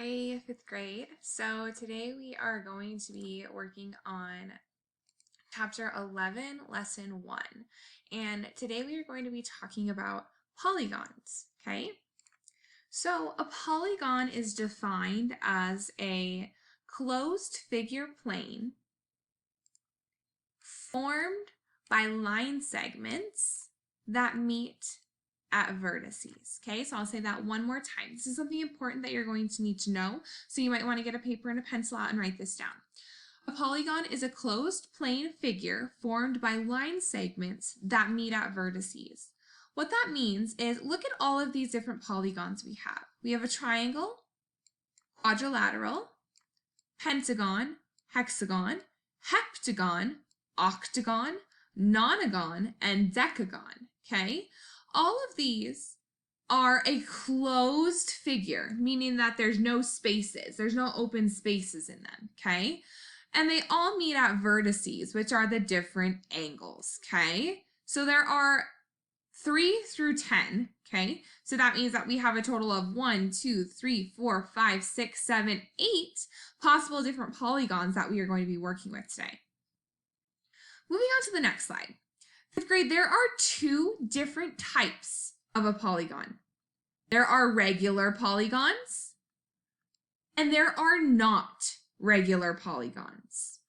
Hi, fifth grade. So today we are going to be working on chapter 11, lesson 1. And today we are going to be talking about polygons, okay? So a polygon is defined as a closed figure plane formed by line segments that meet at vertices. Okay, so I'll say that one more time. This is something important that you're going to need to know, so you might want to get a paper and a pencil out and write this down. A polygon is a closed plane figure formed by line segments that meet at vertices. What that means is look at all of these different polygons we have. We have a triangle, quadrilateral, pentagon, hexagon, heptagon, octagon, nonagon, and decagon, okay? All of these are a closed figure, meaning that there's no spaces, there's no open spaces in them, okay? And they all meet at vertices, which are the different angles, okay? So there are 3 through 10, okay? So that means that we have a total of 1, 2, 3, 4, 5, 6, 7, 8 possible different polygons that we are going to be working with today. Moving on to the next slide. Fifth grade, there are 2 different types of a polygon. There are regular polygons, and there are not regular polygons.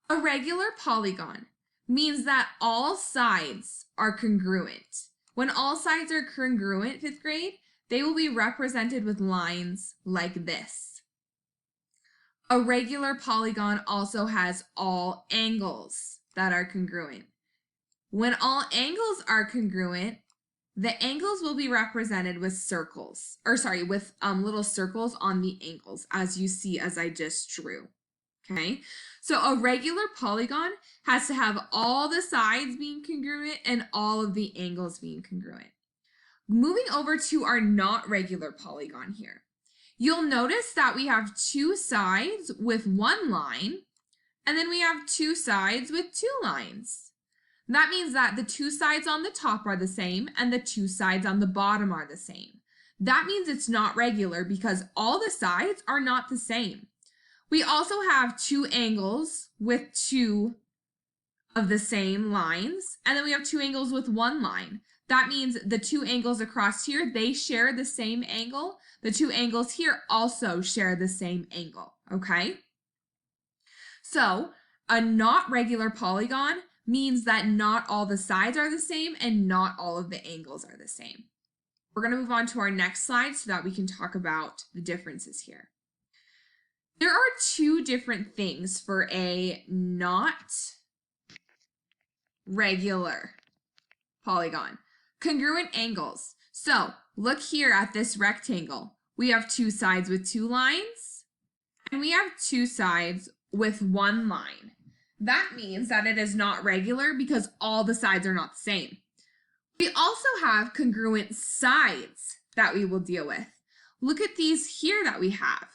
A regular polygon means that all sides are congruent. When all sides are congruent, fifth grade, they will be represented with lines like this. A regular polygon also has all angles that are congruent. When all angles are congruent, the angles will be represented with circles, with little circles on the angles, as you see as I just drew. Okay, so a regular polygon has to have all the sides being congruent and all of the angles being congruent. Moving over to our not regular polygon here, you'll notice that we have 2 sides with 1 line, and then we have 2 sides with 2 lines. That means that the 2 sides on the top are the same and the 2 sides on the bottom are the same. That means it's not regular because all the sides are not the same. We also have 2 angles with 2 of the same lines, and then we have 2 angles with 1 line. That means the 2 angles across here, they share the same angle. The 2 angles here also share the same angle, okay? So a not regular polygon means that not all the sides are the same and not all of the angles are the same. We're going to move on to our next slide so that we can talk about the differences here. There are 2 different things for a not regular polygon. Congruent angles. So look here at this rectangle. We have 2 sides with 2 lines, and we have 2 sides with 1 line. That means that it is not regular because all the sides are not the same. We also have congruent sides that we will deal with. Look at these here that we have.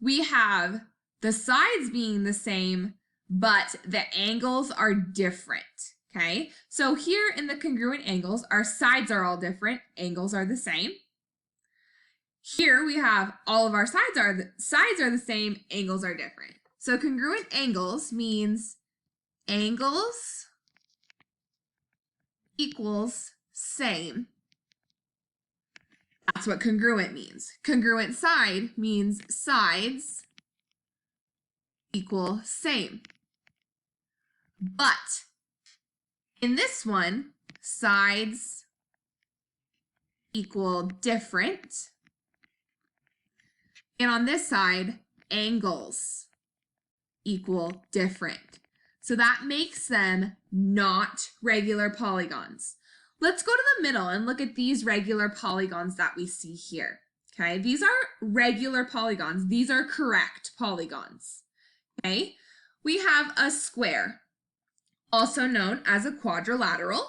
We have the sides being the same, but the angles are different, okay? So here in the congruent angles, our sides are all different, angles are the same. Here we have all of our sides are the same, angles are different. So congruent angles means angles equals same. That's what congruent means. Congruent side means sides equal same. But in this one, sides equal different. And on this side, angles equal different. So that makes them not regular polygons. Let's go to the middle and look at these regular polygons that we see here. Okay, these are regular polygons. These are correct polygons. Okay, we have a square, also known as a quadrilateral.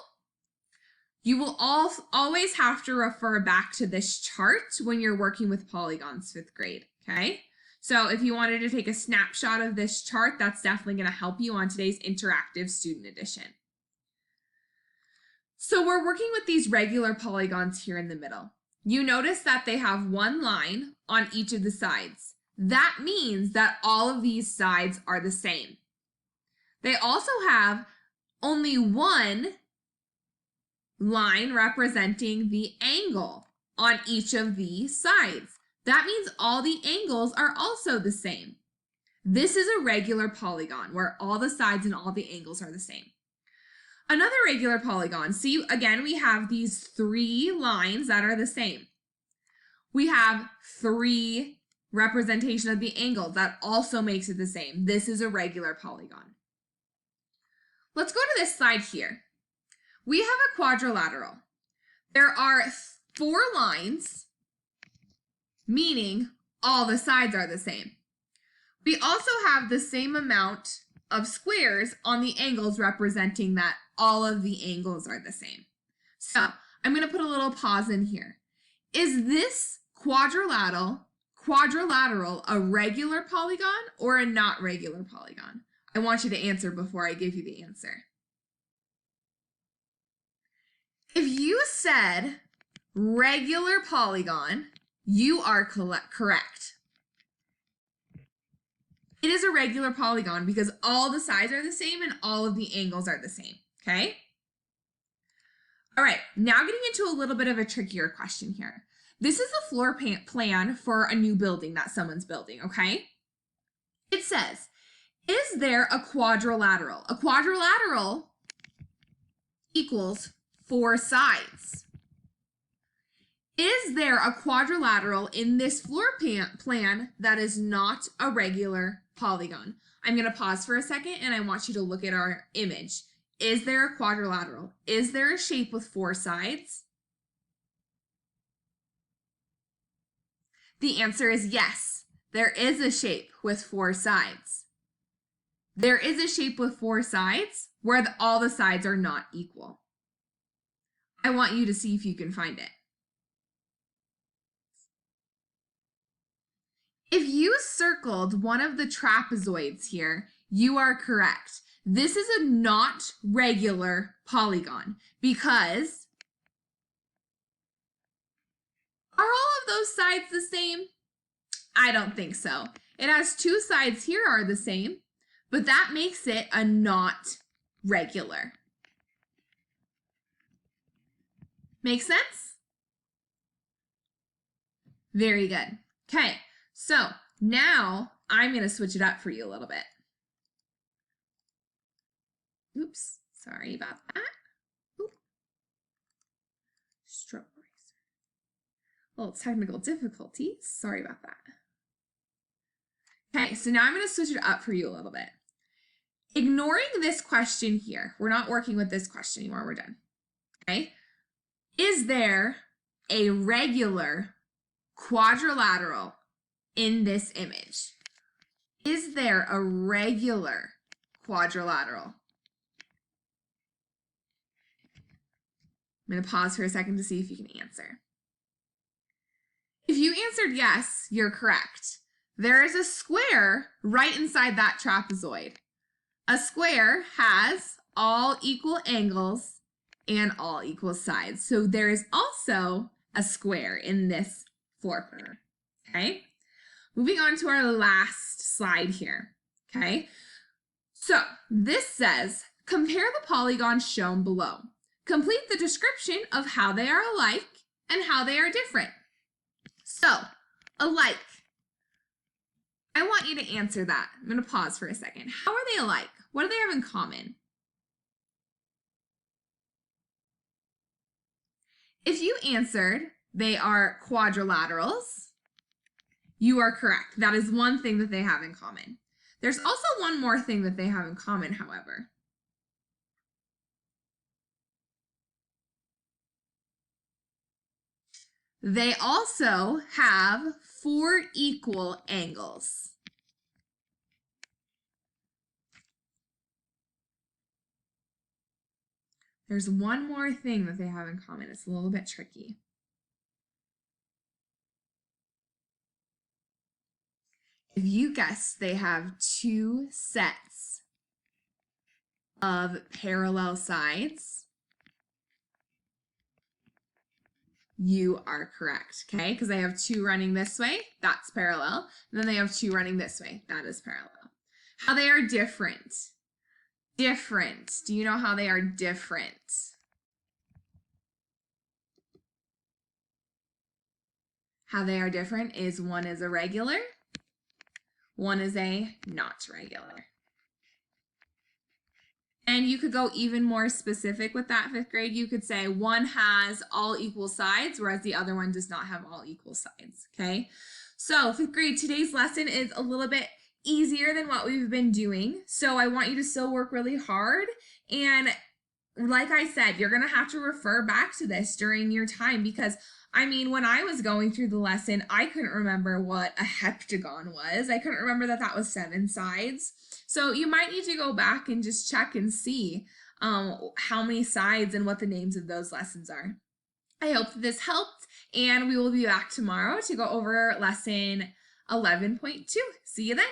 You will always have to refer back to this chart when you're working with polygons, 5th grade, okay? So if you wanted to take a snapshot of this chart, that's definitely going to help you on today's interactive student edition. So we're working with these regular polygons here in the middle. you notice that they have one line on each of the sides. That means that all of these sides are the same. They also have only one line representing the angle on each of the sides. That means all the angles are also the same. This is a regular polygon where all the sides and all the angles are the same. Another regular polygon, see again we have these three lines that are the same. We have three representation of the angles that also makes it the same. This is a regular polygon. Let's go to this side here. We have a quadrilateral. There are 4 lines, meaning all the sides are the same. We also have the same amount of squares on the angles representing that all of the angles are the same. So I'm going to put a little pause in here. Is this quadrilateral a regular polygon or a not regular polygon? I want you to answer before I give you the answer. If you said regular polygon, you are correct. It is a regular polygon because all the sides are the same and all of the angles are the same, okay? All right, now getting into a little bit of a trickier question here. This is a floor plan for a new building that someone's building, okay? It says, is there a quadrilateral? A quadrilateral equals 4 sides. Is there a quadrilateral in this floor plan that is not a regular polygon? I'm going to pause for a second and I want you to look at our image. Is there a quadrilateral? Is there a shape with 4 sides? The answer is yes. There is a shape with 4 sides. There is a shape with 4 sides where all the sides are not equal. I want you to see if you can find it. If you circled one of the trapezoids here, you are correct. This is a not regular polygon because are all of those sides the same? I don't think so. It has 2 sides here are the same, but that makes it a not regular. Make sense? Very good. Okay, so now I'm going to switch it up for you a little bit. Oops, sorry about that. Oop. Stroke eraser. Little technical difficulties. Sorry about that. Okay, so now I'm going to switch it up for you a little bit. Ignoring this question here, we're not working with this question anymore, we're done. Okay, is there a regular quadrilateral in this image? Is there a regular quadrilateral? I'm going to pause for a second to see if you can answer. If you answered yes, you're correct. There is a square right inside that trapezoid. A square has all equal angles and all equal sides. So there is also a square in this floor plan. Okay? Moving on to our last slide here. Okay? So this says, compare the polygons shown below. Complete the description of how they are alike and how they are different. So, alike. I want you to answer that. I'm going to pause for a second. How are they alike? What do they have in common? If you answered they are quadrilaterals, you are correct. That is one thing that they have in common. There's also one more thing that they have in common, however. They also have 4 equal angles. There's one more thing that they have in common. It's a little bit tricky. If you guessed, they have 2 sets of parallel sides. You are correct, okay? Because I have two running this way, that's parallel. And then they have two running this way, that is parallel. How they are different. Different. Do you know how they are different? How they are different is one is a regular, one is a not regular. And you could go even more specific with that, fifth grade. You could say one has all equal sides, whereas the other one does not have all equal sides, okay? So fifth grade, today's lesson is a little bit easier than what we've been doing. So I want you to still work really hard. And like I said, you're gonna have to refer back to this during your time because I mean, when I was going through the lesson, I couldn't remember what a heptagon was. I couldn't remember that that was 7 sides. So you might need to go back and just check and see how many sides and what the names of those lessons are. I hope that this helped, and we will be back tomorrow to go over lesson 11.2. See you then.